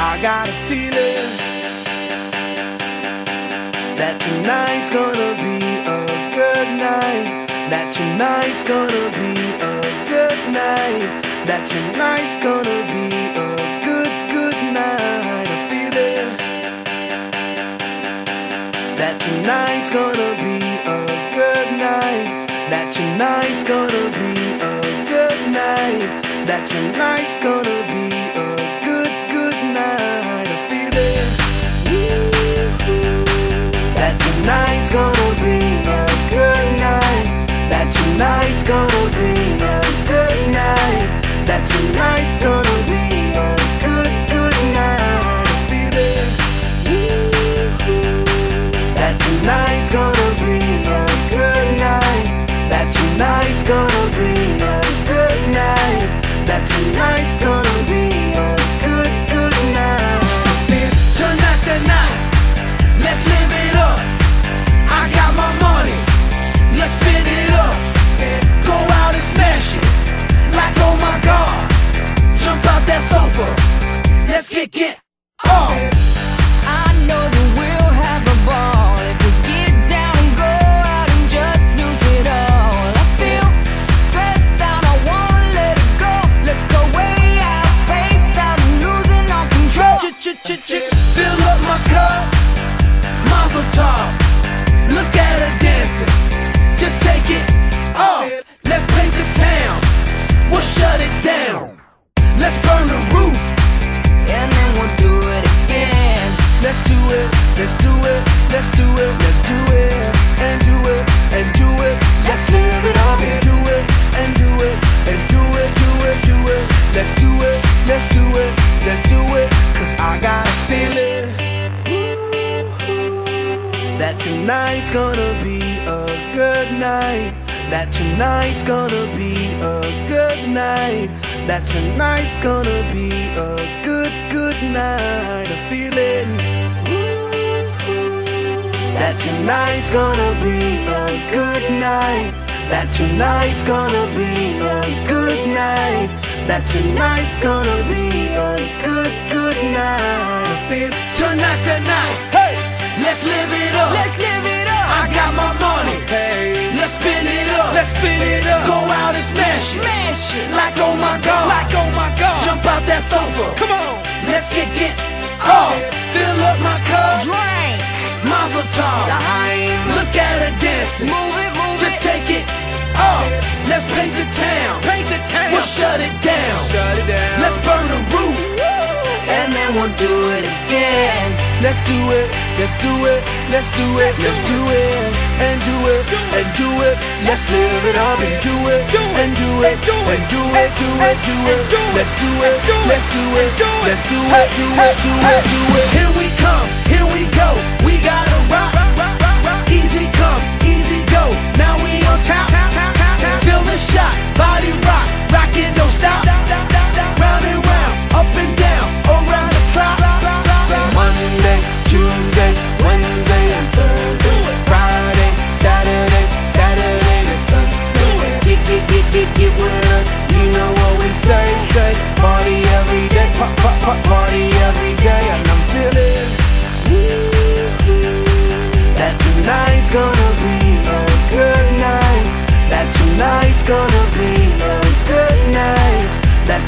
I got a feeling that tonight's gonna be a good night. That tonight's gonna be a good night. That tonight's gonna be a good night. A feeling that tonight's gonna be a good night. That tonight's gonna be a good night. That tonight's gonna be a good night. A feeling that tonight's gonna be a good night. That tonight's gonna be a good night. That tonight's gonna be a good night. A feeling that tonight's gonna be a good night. That tonight's gonna be a good night. That tonight's gonna be a good night. Tonight's the night, let's live it up. I got my money, let's spin it up. Go out and smash it, like oh my God. Jump out that sofa, let's get off. I know that we'll have a ball if we get down and go out and just lose it all. I feel stressed out, I wanna let it go. Let's go way out, spaced out and losing all control. Fill up my cup, Mazel tov. Look at her dancing, just take it off. Let's paint the town, we'll shut it down. Let's burn the roof, And then we'll do it again. let's do it, let's do it, let's do it, let's do it, and do it, and do it. Let's live it up and do it, and do it, and do it, do it, do it. Let's do it, let's do it, let's do it. Cause I got a feeling that tonight's gonna be a good night. That tonight's gonna be a good night. That tonight's gonna be a good night. A feeling that tonight's gonna be a good night. That tonight's gonna be a good night. That tonight's gonna be a good night. I feel tonight's the night. Hey, let's live it up. Let's live it up. I got my money. Hey, let's spin it up. Let's spin it up. Go out and smash it. Smash it. Like oh my God. Like oh my God. Jump out that sofa. Come on. Let's get off. Fill up my cup. Drink. Mazel tov. Look at her dancing. Move it, move Just it. take it off. Let's paint the town. Paint the town. We'll shut it down. Shut it down. Let's burn the roof. And then we'll do it again. Let's do it. Let's do it. Let's do it. Let's do it. And do it. And do it. Let's live it up and do it. And do it. And do it. Do it. Do it. Let's do it. Let's do it. Let's do it. Do it. Do it. Do it. Here we come. Here we go. We gotta rock. Easy come. Easy go. Now we on top. Feel the shot. Body rock. Rock it. Don't stop. Round and round. Up and down. Around the clock. Monday, Tuesday, Wednesday, and Thursday. Friday, Saturday, Saturday to Sunday. Get with us. You know what we say. Party every day. Party every day. And I'm feeling that tonight's gonna be a good night. That tonight's gonna be a good night. That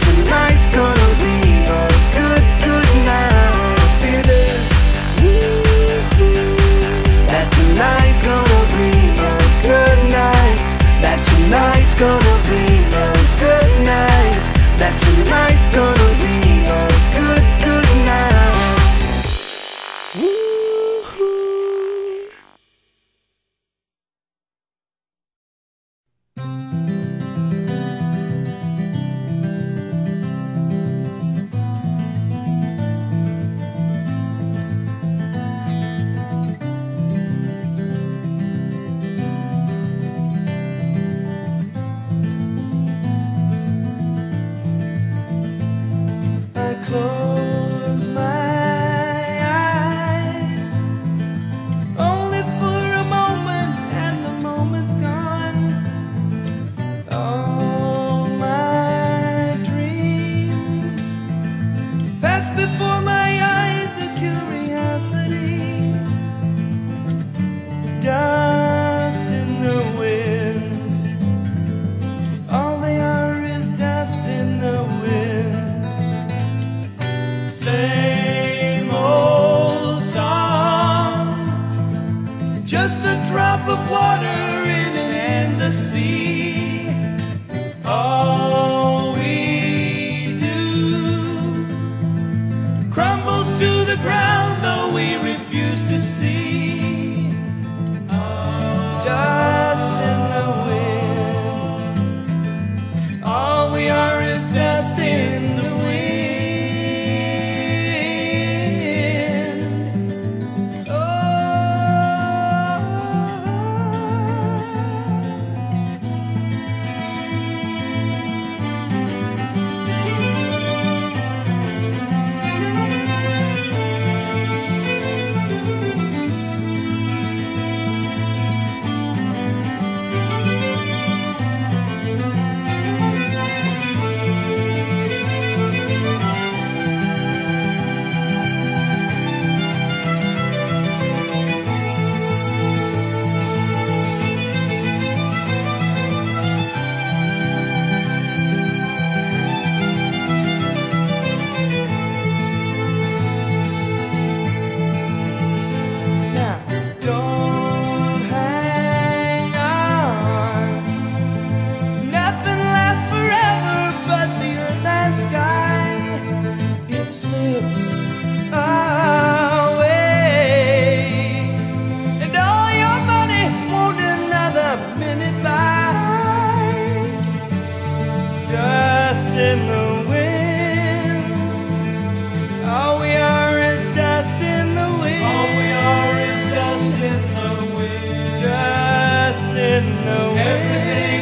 before my eyes a curiosity. Dust in the wind. All they are is dust in the wind. Same old song, just a drop of water in an endless sea. All we do crumbles to the ground, though we refuse to see. Dust in the wind. All we are is dust in the wind. Slips away, and all your money won't another minute buy. Dust in the wind. All we are is dust in the wind. All we are is dust in the wind. Dust in the wind. Everything